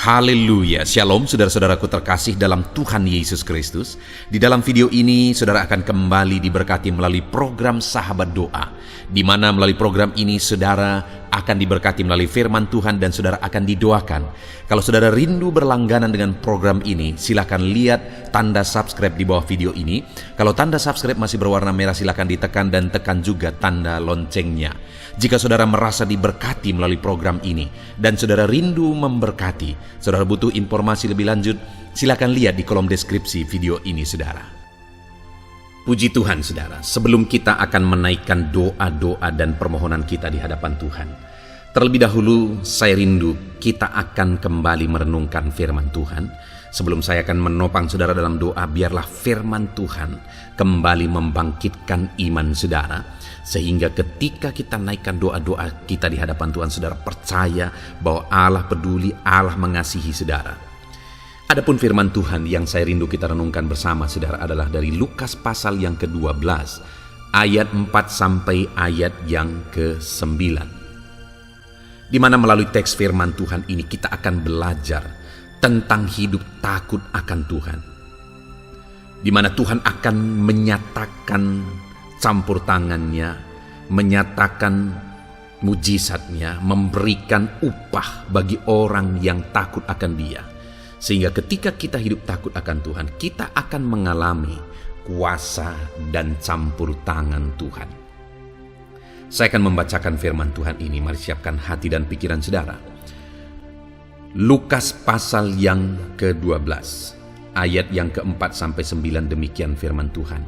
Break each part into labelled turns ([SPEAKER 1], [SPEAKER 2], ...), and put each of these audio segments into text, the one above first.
[SPEAKER 1] Haleluya, Shalom saudara-saudaraku terkasih dalam Tuhan Yesus Kristus. Di dalam video ini saudara akan kembali diberkati melalui program Sahabat Doa, di mana melalui program ini saudara akan diberkati melalui firman Tuhan dan saudara akan didoakan. Kalau saudara rindu berlangganan dengan program ini, silakan lihat tanda subscribe di bawah video ini. Kalau tanda subscribe masih berwarna merah, silakan ditekan dan tekan juga tanda loncengnya. Jika saudara merasa diberkati melalui program ini dan saudara rindu memberkati, saudara butuh informasi lebih lanjut, silakan lihat di kolom deskripsi video ini saudara. Puji Tuhan saudara, sebelum kita akan menaikkan doa-doa dan permohonan kita di hadapan Tuhan, terlebih dahulu saya rindu kita akan kembali merenungkan firman Tuhan. Sebelum saya akan menopang saudara dalam doa, biarlah firman Tuhan kembali membangkitkan iman saudara, sehingga ketika kita naikkan doa-doa kita di hadapan Tuhan, saudara percaya bahwa Allah peduli, Allah mengasihi saudara. Adapun firman Tuhan yang saya rindu kita renungkan bersama saudara adalah dari Lukas pasal yang ke-12 ayat 4 sampai ayat yang ke-9, di mana melalui teks firman Tuhan ini kita akan belajar tentang hidup takut akan Tuhan, di mana Tuhan akan menyatakan campur tangannya, menyatakan mujizatnya, memberikan upah bagi orang yang takut akan Dia. Sehingga ketika kita hidup takut akan Tuhan, kita akan mengalami kuasa dan campur tangan Tuhan. Saya akan membacakan firman Tuhan ini. Mari siapkan hati dan pikiran saudara. Lukas pasal yang ke-12 ayat yang ke-4 sampai 9, demikian firman Tuhan.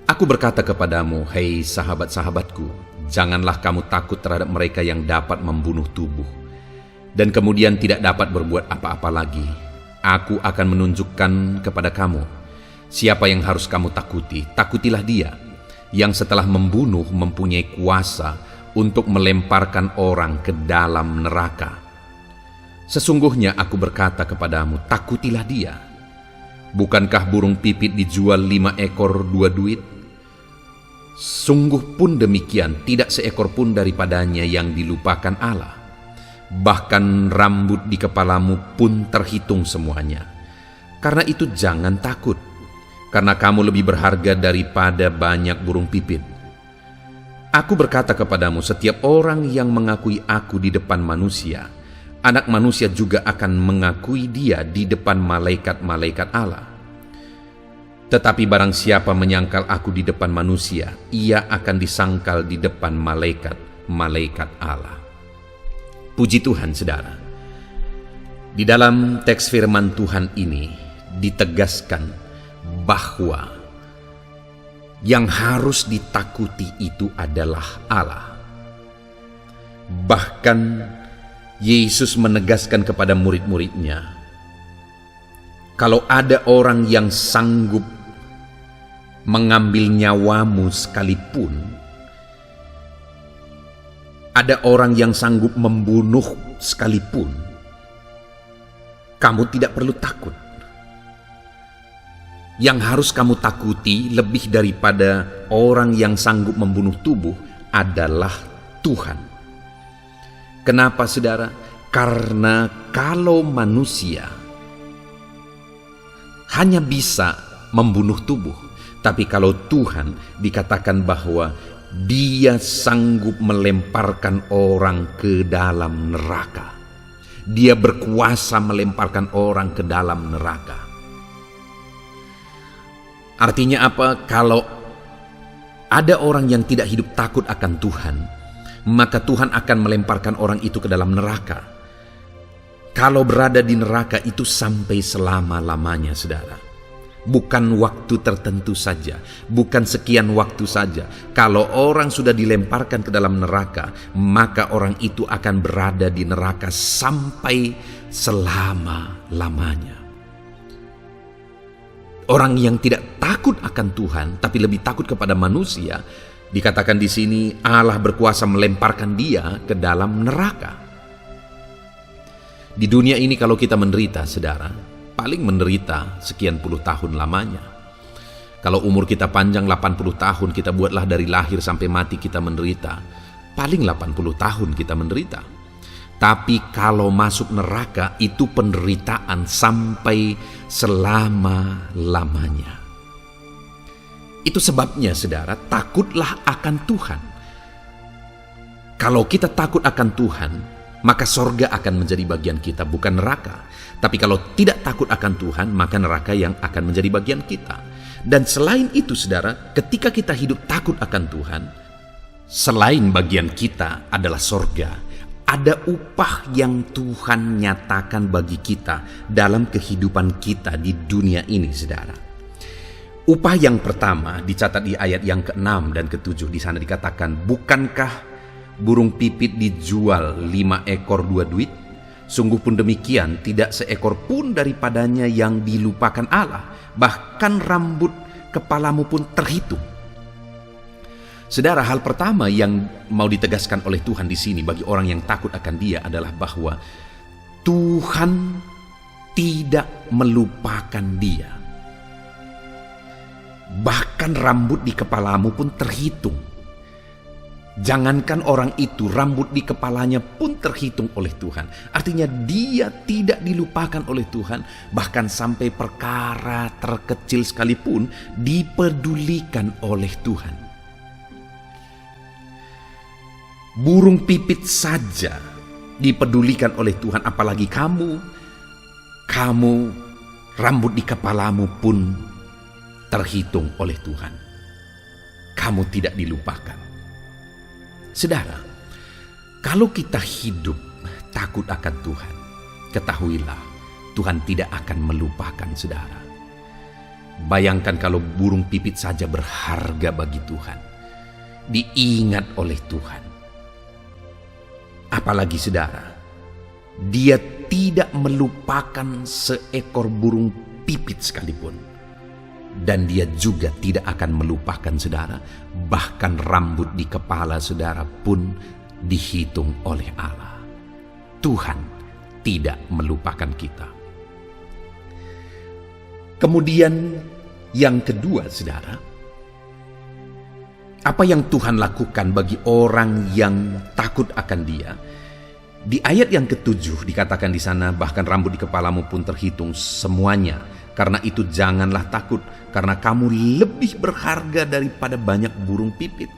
[SPEAKER 1] Aku berkata kepadamu, hei sahabat-sahabatku, janganlah kamu takut terhadap mereka yang dapat membunuh tubuh dan kemudian tidak dapat berbuat apa-apa lagi. Aku akan menunjukkan kepada kamu siapa yang harus kamu takuti. Takutilah Dia yang setelah membunuh mempunyai kuasa untuk melemparkan orang ke dalam neraka. Sesungguhnya aku berkata kepadamu, takutilah Dia. Bukankah burung pipit dijual 5 ekor 2 duit? Sungguh pun demikian, tidak seekor pun daripadanya yang dilupakan Allah. Bahkan rambut di kepalamu pun terhitung semuanya. Karena itu jangan takut, karena kamu lebih berharga daripada banyak burung pipit. Aku berkata kepadamu, setiap orang yang mengakui aku di depan manusia, Anak Manusia juga akan mengakui Dia di depan malaikat-malaikat Allah. Tetapi barang siapa menyangkal aku di depan manusia, ia akan disangkal di depan malaikat-malaikat Allah. Puji Tuhan saudara. Di dalam teks firman Tuhan ini ditegaskan bahwa yang harus ditakuti itu adalah Allah. Bahkan Yesus menegaskan kepada murid-muridnya, kalau ada orang yang sanggup mengambil nyawamu sekalipun, ada orang yang sanggup membunuh sekalipun, kamu tidak perlu takut. Yang harus kamu takuti lebih daripada orang yang sanggup membunuh tubuh adalah Tuhan. Kenapa saudara? Karena kalau manusia hanya bisa membunuh tubuh, tapi kalau Tuhan dikatakan bahwa Dia sanggup melemparkan orang ke dalam neraka. Dia berkuasa melemparkan orang ke dalam neraka. Artinya apa? Kalau ada orang yang tidak hidup takut akan Tuhan, maka Tuhan akan melemparkan orang itu ke dalam neraka. Kalau berada di neraka itu sampai selama-lamanya saudara. Bukan waktu tertentu saja, bukan sekian waktu saja. Kalau orang sudah dilemparkan ke dalam neraka, maka orang itu akan berada di neraka sampai selama-lamanya. Orang yang tidak takut akan Tuhan, tapi lebih takut kepada manusia, dikatakan di sini Allah berkuasa melemparkan dia ke dalam neraka. Di dunia ini kalau kita menderita saudara, paling menderita sekian puluh tahun lamanya. Kalau umur kita panjang 80 tahun, kita buatlah dari lahir sampai mati kita menderita, paling 80 tahun kita menderita. Tapi kalau masuk neraka itu penderitaan sampai selama-lamanya. Itu sebabnya saudara, takutlah akan Tuhan. Kalau kita takut akan Tuhan, maka sorga akan menjadi bagian kita, bukan neraka. Tapi kalau tidak takut akan Tuhan, maka neraka yang akan menjadi bagian kita. Dan selain itu saudara, ketika kita hidup takut akan Tuhan, selain bagian kita adalah sorga, ada upah yang Tuhan nyatakan bagi kita dalam kehidupan kita di dunia ini, saudara. Upah yang pertama dicatat di ayat yang ke-6 dan ke-7. Di sana dikatakan, bukankah burung pipit dijual 5 ekor 2 duit? Sungguh pun demikian, tidak seekor pun daripadanya yang dilupakan Allah. Bahkan rambut kepalamu pun terhitung. Saudara, hal pertama yang mau ditegaskan oleh Tuhan di sini bagi orang yang takut akan Dia adalah bahwa Tuhan tidak melupakan dia. Bahkan rambut di kepalamu pun terhitung. Jangankan orang itu, rambut di kepalanya pun terhitung oleh Tuhan. Artinya dia tidak dilupakan oleh Tuhan. Bahkan sampai perkara terkecil sekalipun dipedulikan oleh Tuhan. Burung pipit saja dipedulikan oleh Tuhan, apalagi kamu rambut di kepalamu pun terhitung oleh Tuhan. Kamu tidak dilupakan. Saudara, kalau kita hidup takut akan Tuhan, ketahuilah Tuhan tidak akan melupakan saudara. Bayangkan kalau burung pipit saja berharga bagi Tuhan, diingat oleh Tuhan. Apalagi saudara, Dia tidak melupakan seekor burung pipit sekalipun. Dan Dia juga tidak akan melupakan saudara, bahkan rambut di kepala saudara pun dihitung oleh Allah. Tuhan tidak melupakan kita. Kemudian yang kedua saudara, apa yang Tuhan lakukan bagi orang yang takut akan Dia? Di ayat yang ke-7 dikatakan di sana, bahkan rambut di kepalamu pun terhitung semuanya. Karena itu janganlah takut, karena kamu lebih berharga daripada banyak burung pipit.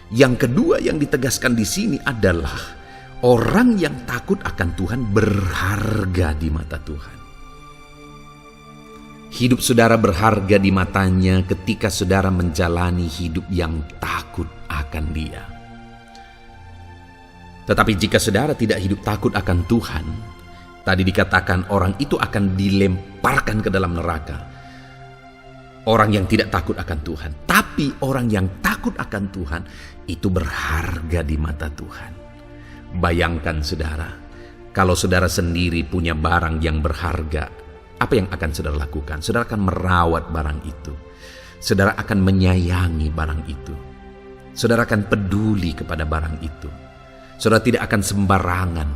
[SPEAKER 1] Yang kedua yang ditegaskan di sini adalah orang yang takut akan Tuhan berharga di mata Tuhan. Hidup saudara berharga di matanya ketika saudara menjalani hidup yang takut akan Dia. Tetapi jika saudara tidak hidup takut akan Tuhan, tadi dikatakan orang itu akan dilemparkan ke dalam neraka. Orang yang tidak takut akan Tuhan. Tapi orang yang takut akan Tuhan itu berharga di mata Tuhan. Bayangkan saudara, kalau saudara sendiri punya barang yang berharga, apa yang akan saudara lakukan? Saudara akan merawat barang itu. Saudara akan menyayangi barang itu. Saudara akan peduli kepada barang itu. Saudara tidak akan sembarangan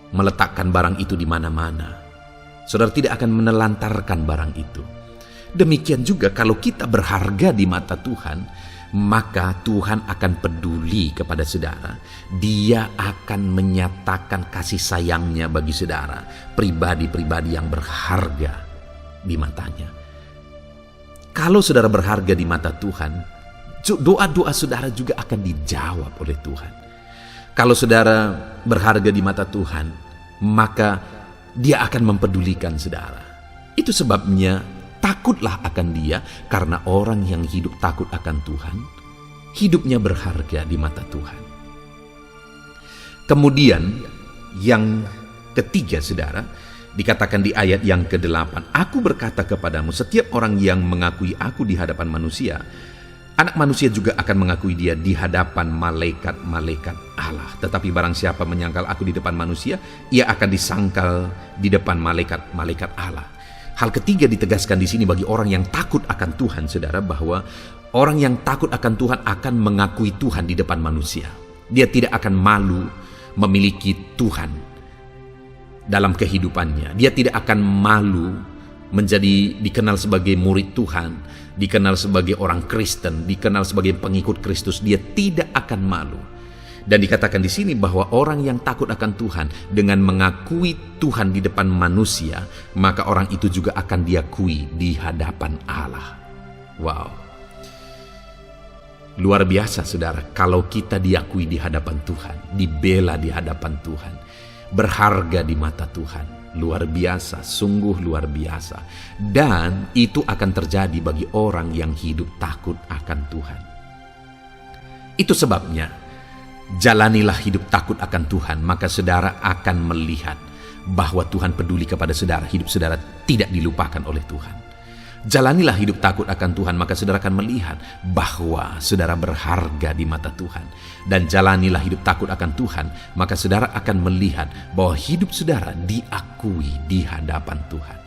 [SPEAKER 1] meletakkan barang itu di mana-mana. Saudara tidak akan menelantarkan barang itu. Demikian juga kalau kita berharga di mata Tuhan, maka Tuhan akan peduli kepada saudara. Dia akan menyatakan kasih sayangnya bagi saudara, pribadi-pribadi yang berharga di matanya. Kalau saudara berharga di mata Tuhan, doa-doa saudara juga akan dijawab oleh Tuhan. Kalau saudara berharga di mata Tuhan, maka Dia akan mempedulikan saudara. Itu sebabnya takutlah akan Dia, karena orang yang hidup takut akan Tuhan, hidupnya berharga di mata Tuhan. Kemudian yang ketiga saudara, dikatakan di ayat yang ke-8, Aku berkata kepadamu, setiap orang yang mengakui Aku di hadapan manusia, Anak manusia juga akan mengakui Dia di hadapan malaikat-malaikat Allah. Tetapi barang siapa menyangkal Aku di depan manusia, ia akan disangkal di depan malaikat-malaikat Allah. Hal ketiga ditegaskan di sini bagi orang yang takut akan Tuhan, saudara, bahwa orang yang takut akan Tuhan akan mengakui Tuhan di depan manusia. Dia tidak akan malu memiliki Tuhan dalam kehidupannya. Dia tidak akan malu menjadi dikenal sebagai murid Tuhan, dikenal sebagai orang Kristen, dikenal sebagai pengikut Kristus. Dia tidak akan malu. Dan dikatakan di sini bahwa orang yang takut akan Tuhan dengan mengakui Tuhan di depan manusia, maka orang itu juga akan diakui di hadapan Allah. Wow. Luar biasa saudara, kalau kita diakui di hadapan Tuhan, dibela di hadapan Tuhan, berharga di mata Tuhan. Luar biasa, sungguh luar biasa. Dan itu akan terjadi bagi orang yang hidup takut akan Tuhan. Itu sebabnya, jalanilah hidup takut akan Tuhan, maka saudara akan melihat bahwa Tuhan peduli kepada saudara. Hidup saudara tidak dilupakan oleh Tuhan. Jalanilah hidup takut akan Tuhan, maka saudara akan melihat bahwa saudara berharga di mata Tuhan. Dan jalanilah hidup takut akan Tuhan, maka saudara akan melihat bahwa hidup saudara diakui di hadapan Tuhan.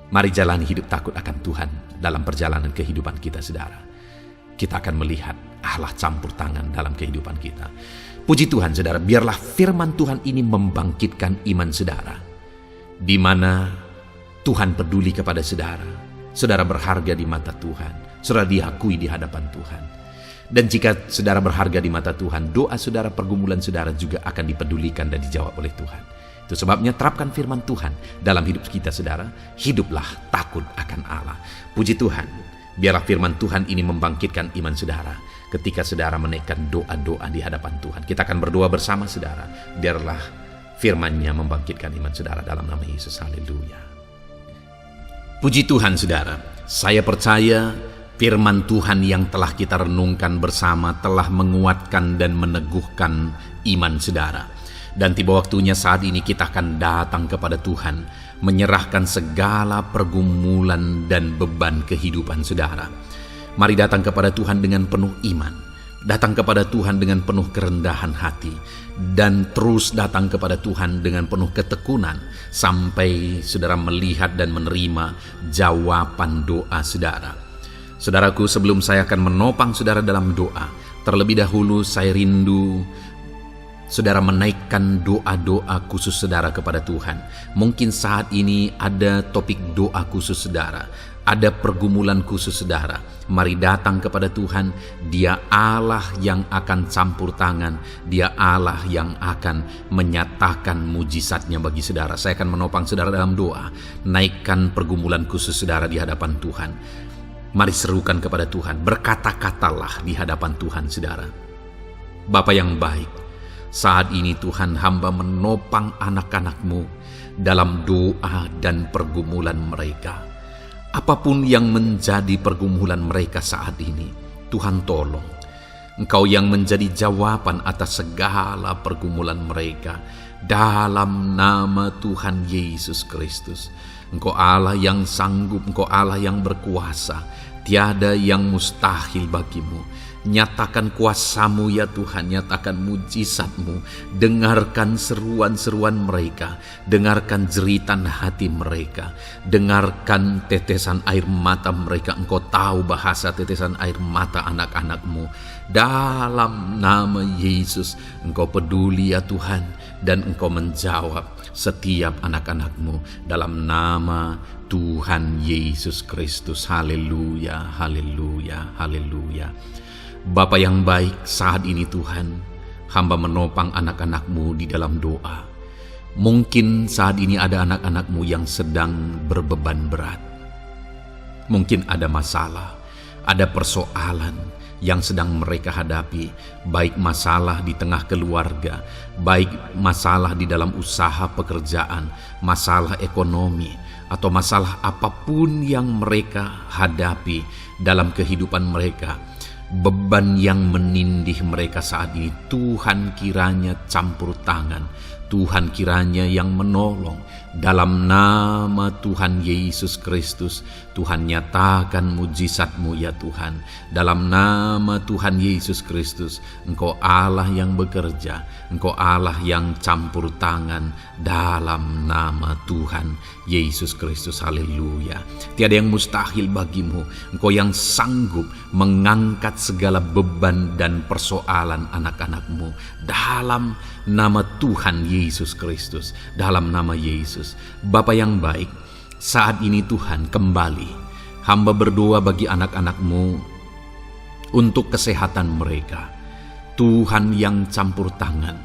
[SPEAKER 1] Mari jalani hidup takut akan Tuhan dalam perjalanan kehidupan kita saudara. Kita akan melihat Allah campur tangan dalam kehidupan kita. Puji Tuhan saudara, biarlah firman Tuhan ini membangkitkan iman saudara. Di mana Tuhan peduli kepada saudara. Saudara berharga di mata Tuhan. Saudara diakui di hadapan Tuhan. Dan jika saudara berharga di mata Tuhan, doa saudara, pergumulan saudara juga akan dipedulikan dan dijawab oleh Tuhan. Itu sebabnya terapkan firman Tuhan dalam hidup kita saudara. Hiduplah takut akan Allah. Puji Tuhan, biarlah firman Tuhan ini membangkitkan iman saudara. Ketika saudara menaikkan doa-doa di hadapan Tuhan, kita akan berdoa bersama saudara. Biarlah firman-Nya membangkitkan iman saudara dalam nama Yesus. Haleluya. Puji Tuhan saudara, saya percaya firman Tuhan yang telah kita renungkan bersama telah menguatkan dan meneguhkan iman saudara. Dan tiba waktunya saat ini kita akan datang kepada Tuhan, menyerahkan segala pergumulan dan beban kehidupan saudara. Mari datang kepada Tuhan dengan penuh iman, datang kepada Tuhan dengan penuh kerendahan hati, dan terus datang kepada Tuhan dengan penuh ketekunan sampai saudara melihat dan menerima jawaban doa saudara. Saudaraku, sebelum saya akan menopang saudara dalam doa, terlebih dahulu saya rindu saudara menaikkan doa-doa khusus saudara kepada Tuhan. Mungkin saat ini ada topik doa khusus saudara, ada pergumulan khusus saudara. Mari datang kepada Tuhan. Dia Allah yang akan campur tangan. Dia Allah yang akan menyatakan mujizatnya bagi saudara. Saya akan menopang saudara dalam doa. Naikkan pergumulan khusus saudara di hadapan Tuhan. Mari serukan kepada Tuhan. Berkata-katalah di hadapan Tuhan saudara. Bapa yang baik, saat ini Tuhan, hamba menopang anak-anak-Mu dalam doa dan pergumulan mereka. Apapun yang menjadi pergumulan mereka saat ini, Tuhan tolong. Engkau yang menjadi jawaban atas segala pergumulan mereka. Dalam nama Tuhan Yesus Kristus. Engkau Allah yang sanggup, Engkau Allah yang berkuasa. Tiada yang mustahil bagimu. Nyatakan kuasa-Mu ya Tuhan, nyatakan mujizat-Mu. Dengarkan seruan-seruan mereka, dengarkan jeritan hati mereka, dengarkan tetesan air mata mereka. Engkau tahu bahasa tetesan air mata anak-anak-Mu. Dalam nama Yesus, Engkau peduli ya Tuhan, dan Engkau menjawab setiap anak-anak-Mu dalam nama Tuhan Yesus Kristus. Haleluya, haleluya, haleluya. Bapa yang baik, saat ini Tuhan, hamba menopang anak-anak-Mu di dalam doa. Mungkin saat ini ada anak-anak-Mu yang sedang berbeban berat. Mungkin ada masalah, ada persoalan yang sedang mereka hadapi, baik masalah di tengah keluarga, baik masalah di dalam usaha pekerjaan, masalah ekonomi, atau masalah apapun yang mereka hadapi dalam kehidupan mereka. Beban yang menindih mereka saat ini, Tuhan kiranya campur tangan, Tuhan kiranya yang menolong. Dalam nama Tuhan Yesus Kristus, Tuhan nyatakan mujizat-Mu ya Tuhan. Dalam nama Tuhan Yesus Kristus, Engkau Allah yang bekerja, Engkau Allah yang campur tangan. Dalam nama Tuhan Yesus Kristus, haleluya. Tiada yang mustahil bagimu. Engkau yang sanggup mengangkat segala beban dan persoalan anak-anak-Mu. Dalam nama Tuhan Yesus Kristus, dalam nama Yesus. Bapa yang baik, saat ini Tuhan kembali hamba berdoa bagi anak-anak-Mu untuk kesehatan mereka. Tuhan yang campur tangan.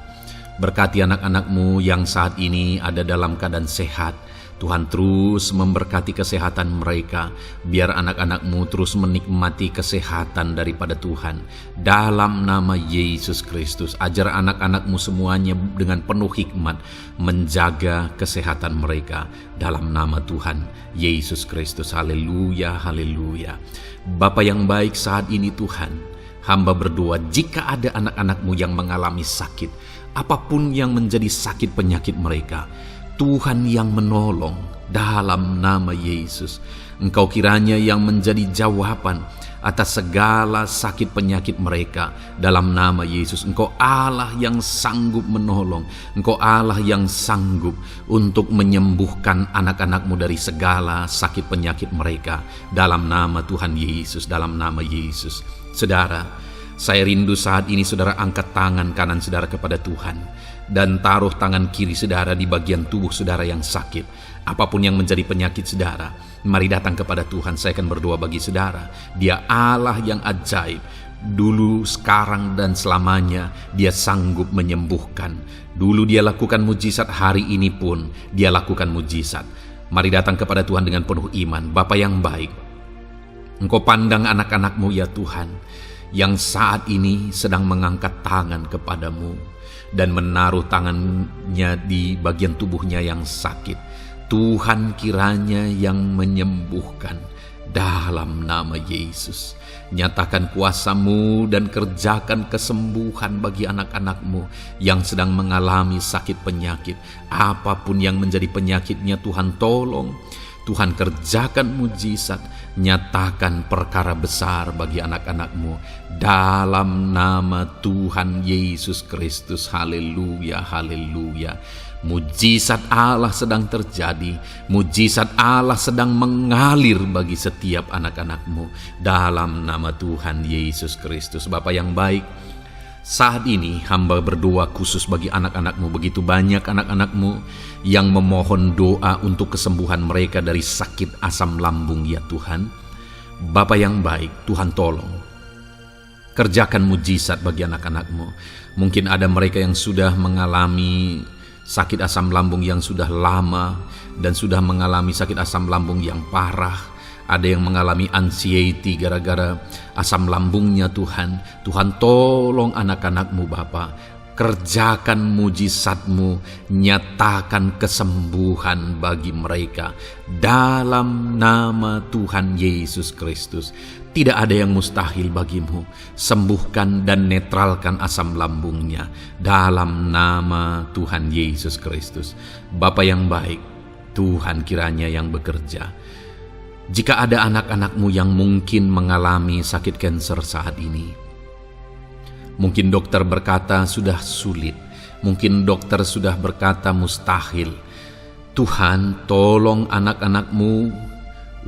[SPEAKER 1] Berkati anak-anak-Mu yang saat ini ada dalam keadaan sehat. Tuhan terus memberkati kesehatan mereka. Biar anak-anak-Mu terus menikmati kesehatan daripada Tuhan. Dalam nama Yesus Kristus, ajar anak-anak-Mu semuanya dengan penuh hikmat menjaga kesehatan mereka. Dalam nama Tuhan Yesus Kristus. Haleluya, haleluya. Bapa yang baik, saat ini Tuhan, hamba berdoa jika ada anak-anak-Mu yang mengalami sakit, apapun yang menjadi sakit penyakit mereka, Tuhan yang menolong dalam nama Yesus. Engkau kiranya yang menjadi jawaban atas segala sakit penyakit mereka dalam nama Yesus. Engkau Allah yang sanggup menolong. Engkau Allah yang sanggup untuk menyembuhkan anak-anak-Mu dari segala sakit penyakit mereka dalam nama Tuhan Yesus, dalam nama Yesus. Saudara, saya rindu saat ini saudara angkat tangan kanan saudara kepada Tuhan dan taruh tangan kiri saudara di bagian tubuh saudara yang sakit. Apapun yang menjadi penyakit saudara, mari datang kepada Tuhan. Saya akan berdoa bagi saudara. Dia Allah yang ajaib. Dulu, sekarang, dan selamanya Dia sanggup menyembuhkan. Dulu Dia lakukan mujizat, hari ini pun Dia lakukan mujizat. Mari datang kepada Tuhan dengan penuh iman. Bapa yang baik, Engkau pandang anak-anak-Mu ya Tuhan, yang saat ini sedang mengangkat tangan kepadamu dan menaruh tangannya di bagian tubuhnya yang sakit. Tuhan kiranya yang menyembuhkan dalam nama Yesus. Nyatakan kuasa-Mu dan kerjakan kesembuhan bagi anak-anak-Mu yang sedang mengalami sakit penyakit. Apapun yang menjadi penyakitnya, Tuhan tolong. Tuhan kerjakan mujizat, nyatakan perkara besar bagi anak-anak-Mu dalam nama Tuhan Yesus Kristus. Haleluya, haleluya. Mujizat Allah sedang terjadi, mujizat Allah sedang mengalir bagi setiap anak-anak-Mu dalam nama Tuhan Yesus Kristus. Bapa yang baik, saat ini hamba berdoa khusus bagi anak-anak-Mu. Begitu banyak anak-anak-Mu yang memohon doa untuk kesembuhan mereka dari sakit asam lambung ya Tuhan. Bapa yang baik, Tuhan tolong kerjakan mujizat bagi anak-anak-Mu. Mungkin ada mereka yang sudah mengalami sakit asam lambung yang sudah lama dan sudah mengalami sakit asam lambung yang parah. Ada yang mengalami anxiety gara-gara asam lambungnya Tuhan. Tuhan tolong anak-anak-Mu Bapa. Kerjakan mujizat-Mu, nyatakan kesembuhan bagi mereka dalam nama Tuhan Yesus Kristus. Tidak ada yang mustahil bagimu. Sembuhkan dan netralkan asam lambungnya dalam nama Tuhan Yesus Kristus. Bapa yang baik, Tuhan kiranya yang bekerja. Jika ada anak-anak-Mu yang mungkin mengalami sakit kanker saat ini, mungkin dokter berkata sudah sulit, mungkin dokter sudah berkata mustahil. Tuhan tolong anak-anak-Mu,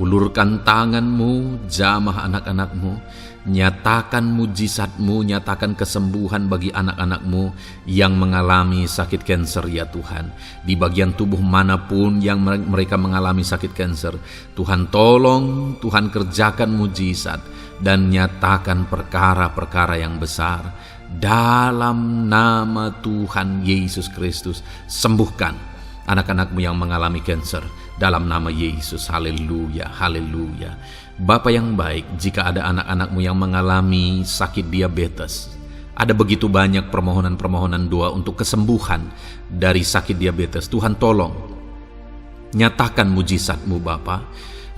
[SPEAKER 1] ulurkan tangan-Mu, jamah anak-anak-Mu, nyatakan mujizat-Mu, nyatakan kesembuhan bagi anak-anak-Mu yang mengalami sakit kanker ya Tuhan. Di bagian tubuh manapun yang mereka mengalami sakit kanker, Tuhan tolong, Tuhan kerjakan mujizat dan nyatakan perkara-perkara yang besar. Dalam nama Tuhan Yesus Kristus, sembuhkan anak-anak-Mu yang mengalami kanker dalam nama Yesus. Haleluya, haleluya. Bapa yang baik, jika ada anak-anak-Mu yang mengalami sakit diabetes, ada begitu banyak permohonan-permohonan doa untuk kesembuhan dari sakit diabetes. Tuhan tolong, nyatakan mujizat-Mu Bapa.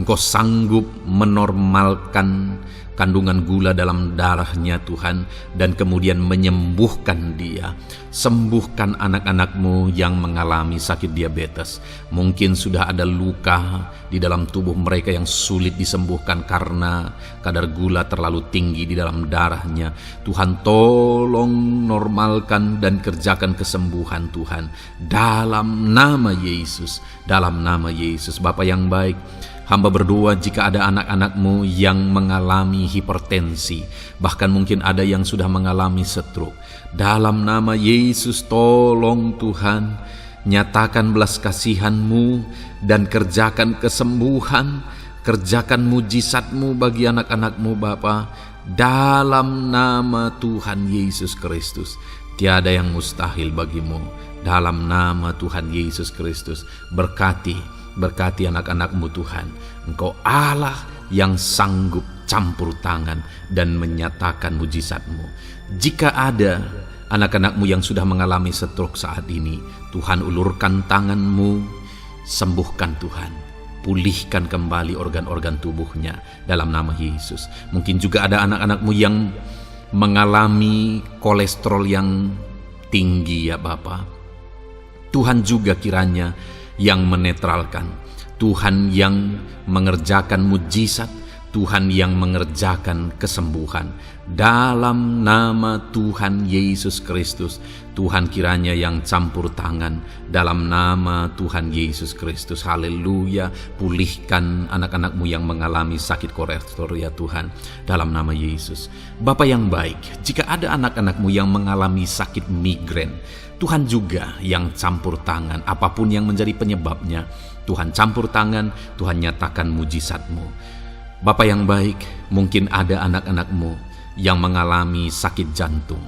[SPEAKER 1] Engkau sanggup menormalkan kandungan gula dalam darahnya Tuhan, dan kemudian menyembuhkan dia. Sembuhkan anak-anak-Mu yang mengalami sakit diabetes. Mungkin sudah ada luka di dalam tubuh mereka yang sulit disembuhkan karena kadar gula terlalu tinggi di dalam darahnya. Tuhan tolong normalkan dan kerjakan kesembuhan Tuhan dalam nama Yesus, dalam nama Yesus. Bapa yang baik, hamba berdoa jika ada anak-anak-Mu yang mengalami hipertensi, bahkan mungkin ada yang sudah mengalami stroke. Dalam nama Yesus tolong Tuhan, nyatakan belas kasihan-Mu dan kerjakan kesembuhan, kerjakan mujizat-Mu bagi anak-anak-Mu Bapa. dalam nama Tuhan Yesus Kristus. Tiada yang mustahil bagimu. Dalam nama Tuhan Yesus Kristus, berkati anak-anakmu Tuhan. Engkau Allah yang sanggup campur tangan dan menyatakan mujizatmu. Jika ada anak-anakmu yang sudah mengalami stroke saat ini, Tuhan ulurkan tanganmu, sembuhkan Tuhan. Pulihkan kembali organ-organ tubuhnya dalam nama Yesus. Mungkin juga ada anak-anakmu yang mengalami kolesterol yang tinggi ya Bapa. Tuhan juga kiranya yang menetralkan. Tuhan yang mengerjakan mujizat. Tuhan yang mengerjakan kesembuhan. Dalam nama Tuhan Yesus Kristus, Tuhan kiranya yang campur tangan. Dalam nama Tuhan Yesus Kristus, haleluya. Pulihkan anak-anakmu yang mengalami sakit kolesterol ya Tuhan, dalam nama Yesus. Bapa yang baik, jika ada anak-anakmu yang mengalami sakit migrain, Tuhan juga yang campur tangan. Apapun yang menjadi penyebabnya, Tuhan campur tangan, Tuhan nyatakan mujizatmu. Bapa yang baik, mungkin ada anak-anakmu yang mengalami sakit jantung.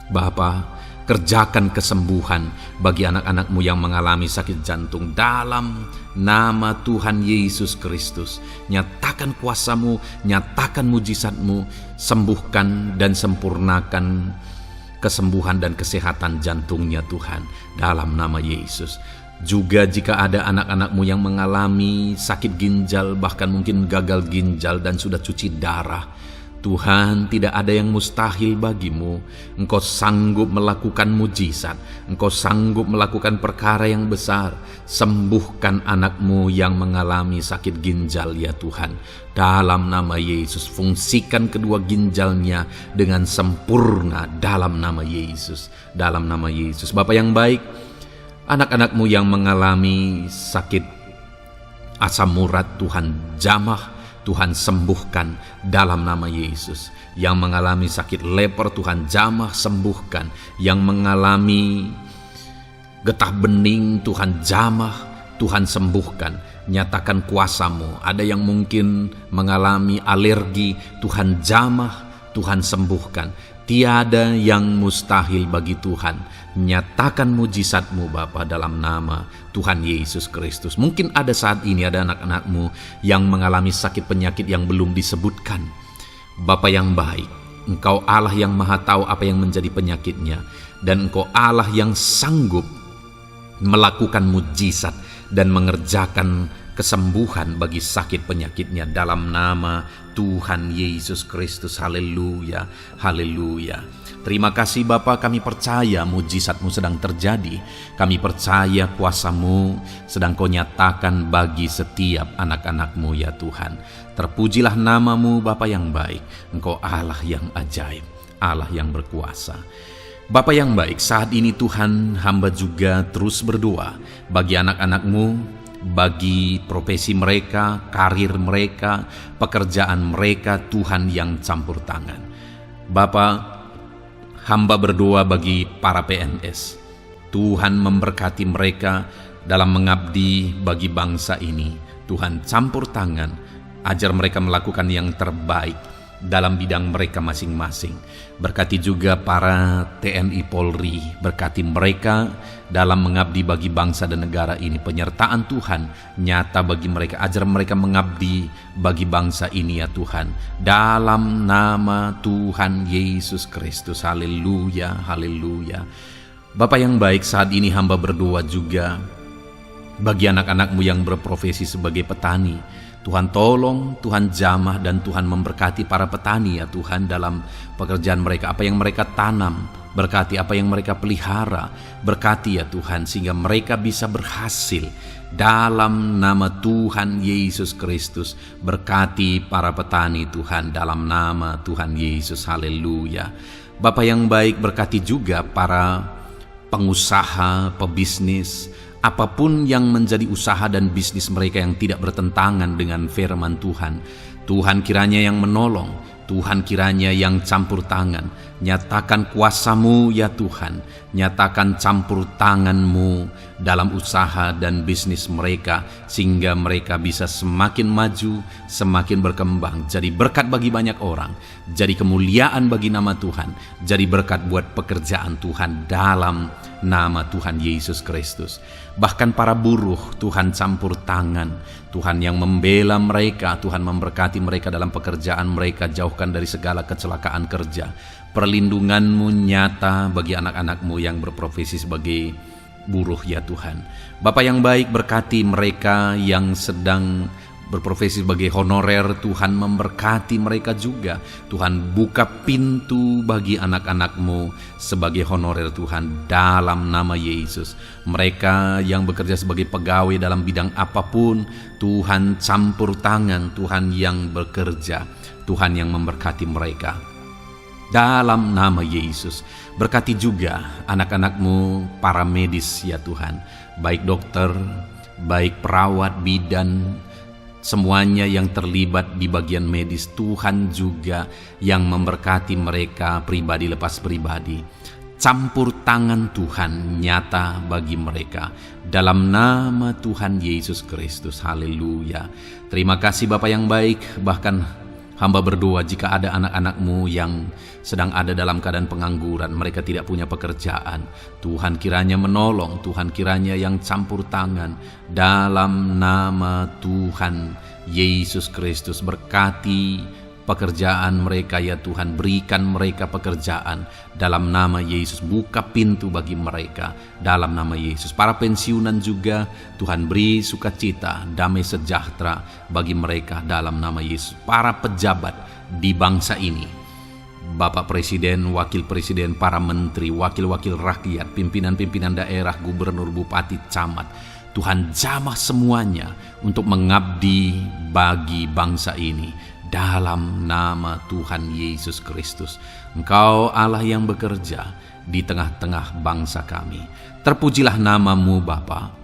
[SPEAKER 1] Bapa, kerjakan kesembuhan bagi anak-anakmu yang mengalami sakit jantung dalam nama Tuhan Yesus Kristus. Nyatakan kuasamu, nyatakan mujizatmu, sembuhkan dan sempurnakan kesembuhan dan kesehatan jantungnya Tuhan, dalam nama Yesus. Juga jika ada anak-anakmu yang mengalami sakit ginjal, bahkan mungkin gagal ginjal dan sudah cuci darah, Tuhan, tidak ada yang mustahil bagimu. Engkau sanggup melakukan mujizat, Engkau sanggup melakukan perkara yang besar. Sembuhkan anakmu yang mengalami sakit ginjal ya Tuhan, dalam nama Yesus. Fungsikan kedua ginjalnya dengan sempurna dalam nama Yesus, dalam nama Yesus. Bapa yang baik, anak-anakmu yang mengalami sakit asam urat, Tuhan jamah, Tuhan sembuhkan dalam nama Yesus. Yang mengalami sakit leper, Tuhan jamah, sembuhkan. Yang mengalami getah bening, Tuhan jamah, Tuhan sembuhkan. Nyatakan kuasamu. Ada yang mungkin mengalami alergi, Tuhan jamah, Tuhan sembuhkan. Tiada yang mustahil bagi Tuhan. Nyatakan mujizatmu Bapa, dalam nama Tuhan Yesus Kristus. Mungkin ada saat ini ada anak-anakmu yang mengalami sakit penyakit yang belum disebutkan. Bapa yang baik, Engkau Allah yang maha tahu apa yang menjadi penyakitnya. Dan Engkau Allah yang sanggup melakukan mujizat dan mengerjakan kesembuhan bagi sakit penyakitnya dalam nama Tuhan Yesus Kristus. Haleluya, haleluya. Terima kasih Bapa, kami percaya mujizat-Mu sedang terjadi. Kami percaya kuasa-Mu sedang Kau nyatakan bagi setiap anak-anak-Mu ya Tuhan. Terpujilah nama-Mu Bapa yang baik. Engkau Allah yang ajaib, Allah yang berkuasa. Bapa yang baik, saat ini Tuhan, hamba juga terus berdoa bagi anak-anak-Mu, bagi profesi mereka, karir mereka, pekerjaan mereka, Tuhan yang campur tangan. Bapa, hamba berdoa bagi para PNS. Tuhan memberkati mereka dalam mengabdi bagi bangsa ini. Tuhan campur tangan, ajar mereka melakukan yang terbaik dalam bidang mereka masing-masing. Berkati juga para TNI Polri, berkati mereka dalam mengabdi bagi bangsa dan negara ini. Penyertaan Tuhan nyata bagi mereka, ajar mereka mengabdi bagi bangsa ini ya Tuhan, dalam nama Tuhan Yesus Kristus. Haleluya, haleluya. Bapa yang baik, saat ini hamba berdoa juga bagi anak-anak-Mu yang berprofesi sebagai petani. Tuhan tolong, Tuhan jamah, dan Tuhan memberkati para petani ya Tuhan dalam pekerjaan mereka. Apa yang mereka tanam, berkati apa yang mereka pelihara, berkati ya Tuhan, sehingga mereka bisa berhasil dalam nama Tuhan Yesus Kristus. Berkati para petani Tuhan dalam nama Tuhan Yesus. Haleluya. Bapa yang baik, berkati juga para pengusaha, pebisnis, apapun yang menjadi usaha dan bisnis mereka yang tidak bertentangan dengan firman Tuhan. Tuhan kiranya yang menolong, Tuhan kiranya yang campur tangan Nyatakan kuasa-Mu ya Tuhan, nyatakan campur tangan-Mu dalam usaha dan bisnis mereka, sehingga mereka bisa semakin maju, semakin berkembang, jadi berkat bagi banyak orang, jadi kemuliaan bagi nama Tuhan, jadi berkat buat pekerjaan Tuhan dalam nama Tuhan Yesus Kristus. Bahkan para buruh, Tuhan campur tangan, Tuhan yang membela mereka, Tuhan memberkati mereka dalam pekerjaan mereka, jauhkan dari segala kecelakaan kerja. Perlindungan-Mu nyata bagi anak-anak-Mu yang berprofesi sebagai buruh ya Tuhan. Bapa yang baik, berkati mereka yang sedang berprofesi sebagai honorer, Tuhan memberkati mereka juga. Tuhan buka pintu bagi anak-anak-Mu sebagai honorer Tuhan dalam nama Yesus. Mereka yang bekerja sebagai pegawai dalam bidang apapun, Tuhan campur tangan, Tuhan yang bekerja, Tuhan yang memberkati mereka dalam nama Yesus. Berkati juga anak-anak-Mu para medis ya Tuhan, baik dokter, baik perawat, bidan, semuanya yang terlibat di bagian medis, Tuhan juga yang memberkati mereka pribadi lepas pribadi. Campur tangan Tuhan nyata bagi mereka dalam nama Tuhan Yesus Kristus. Haleluya. Terima kasih Bapa yang baik. Bahkan hamba berdoa jika ada anak-anak-Mu yang sedang ada dalam keadaan pengangguran, mereka tidak punya pekerjaan, Tuhan kiranya menolong, Tuhan kiranya yang campur tangan dalam nama Tuhan Yesus Kristus. Berkati pekerjaan mereka ya Tuhan, berikan mereka pekerjaan dalam nama Yesus, buka pintu bagi mereka dalam nama Yesus. Para pensiunan juga Tuhan beri sukacita, damai sejahtera bagi mereka dalam nama Yesus. Para pejabat di bangsa ini, Bapak Presiden, Wakil Presiden, para menteri, wakil-wakil rakyat, pimpinan-pimpinan daerah, gubernur, bupati, camat, Tuhan jamah semuanya untuk mengabdi bagi bangsa ini dalam nama Tuhan Yesus Kristus. Engkau Allah yang bekerja di tengah-tengah bangsa kami. Terpujilah nama-Mu Bapa.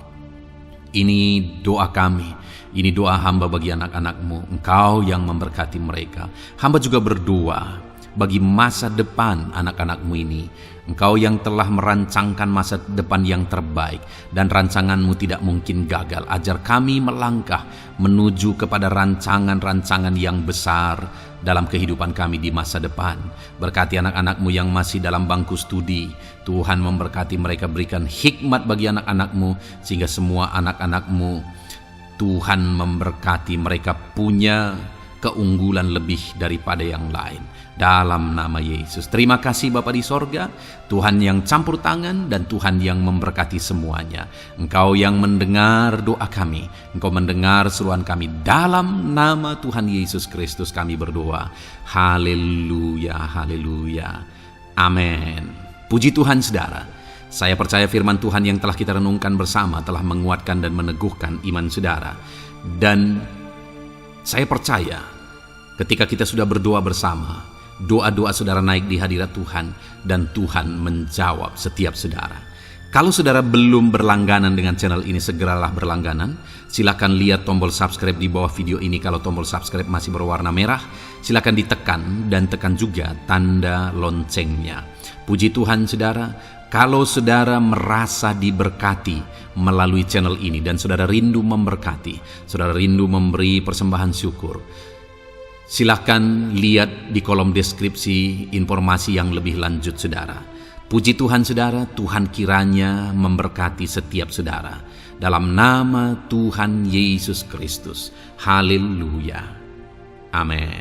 [SPEAKER 1] Ini doa kami, ini doa hamba bagi anak-anak-Mu. Engkau yang memberkati mereka. Hamba juga berdoa bagi masa depan anak-anak-Mu ini. Engkau yang telah merancangkan masa depan yang terbaik, dan rancangan-Mu tidak mungkin gagal. Ajar kami melangkah menuju kepada rancangan-rancangan yang besar dalam kehidupan kami di masa depan. Berkati anak-anak-Mu yang masih dalam bangku studi. Tuhan memberkati mereka, berikan hikmat bagi anak-anak-Mu, sehingga semua anak-anak-Mu Tuhan memberkati mereka punya keunggulan lebih daripada yang lain dalam nama Yesus. Terima kasih Bapa di sorga, Tuhan yang campur tangan dan Tuhan yang memberkati semuanya. Engkau yang mendengar doa kami, Engkau mendengar seruan kami, dalam nama Tuhan Yesus Kristus kami berdoa. Haleluya, haleluya, amin. Puji Tuhan saudara, saya percaya firman Tuhan yang telah kita renungkan bersama telah menguatkan dan meneguhkan iman saudara. Dan saya percaya ketika kita sudah berdoa bersama, doa-doa saudara naik di hadirat Tuhan, dan Tuhan menjawab setiap saudara. Kalau saudara belum berlangganan dengan channel ini, segeralah berlangganan. Silakan lihat tombol subscribe di bawah video ini. Kalau tombol subscribe masih berwarna merah, silakan ditekan dan tekan juga tanda loncengnya. Puji Tuhan saudara, kalau saudara merasa diberkati melalui channel ini dan saudara rindu memberkati, saudara rindu memberi persembahan syukur, silakan lihat di kolom deskripsi informasi yang lebih lanjut saudara. Puji Tuhan saudara, Tuhan kiranya memberkati setiap saudara dalam nama Tuhan Yesus Kristus. Haleluya. Amin.